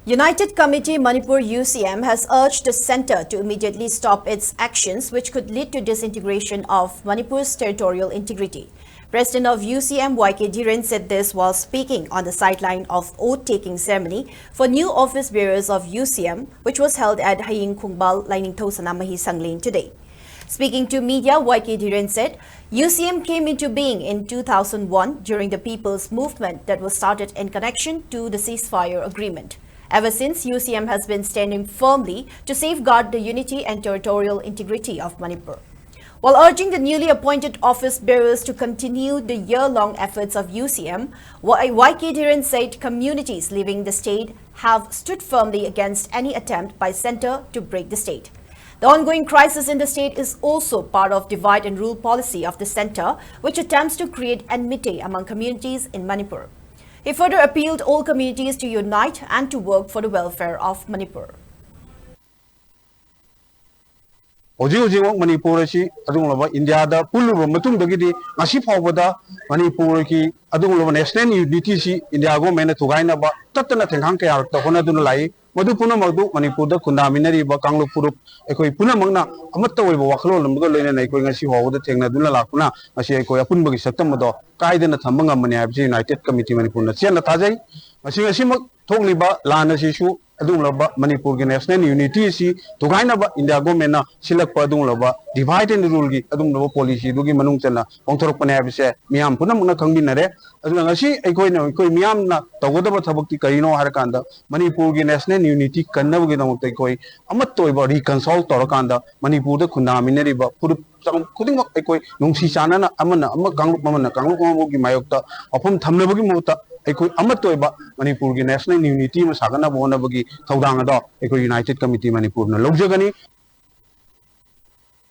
United Committee Manipur UCM has urged the centre to immediately stop its actions which could lead to disintegration of Manipur's territorial integrity. President of UCM YK Dhiren said this while speaking on the sideline of oath-taking ceremony for new office bearers of UCM, which was held at Haying Khungbal Lining Thosanamahi Sanglin today. Speaking to media, YK Dhiren said, UCM came into being in 2001 during the People's Movement that was started in connection to the ceasefire agreement. Ever since, UCM has been standing firmly to safeguard the unity and territorial integrity of Manipur. While urging the newly appointed office bearers to continue the year-long efforts of UCM, YK Dhiren said communities living the state have stood firmly against any attempt by centre to break the state. The ongoing crisis in the state is also part of divide and rule policy of the centre, which attempts to create enmity among communities in Manipur. He further appealed all communities to unite and to work for the welfare of Manipur. Manipur India da Pulu Matum Dogidi, Nasi Pawada, Manipur ki Adung national unity India go mena to Gaina, Tatana Tanka, Tahona Dunalai, Madupuna Madu, Manipur, Kundaminari, Bakanglu Puru, Eko Punamana, Amato Wakalo, Mugolin and Equasi over the Tena Duna Lacuna, Asiako Punbagi Satamado, Kaiden at Tamanga Mani United Committee Manipur, Siena Taze, Masima Tongliba, Lanas issue. Manipur national unity si Tugaina India Gomena Silak Padung Lava, divide and rule Adum policy, Dugi Manungana, Ontorpanabise, Miam Punamuna Kanginare, as long as she Ecoino, Miamna, Tagoda Tabaki Karino Harakanda, Manipur national unity can never get on Tekoi, Amatoiba reconsult Torakanda, Manipur the Kundaminariba, put some cutting up Ekoi, Nungsi Sanana, Amana, Amakangu Mamana, Kangu Mayota, upon Tamnabugi Mota. Amatoiba Manipur national unity Masagana Bonabagi Taudangada Eco United Committee Manipur Lojagani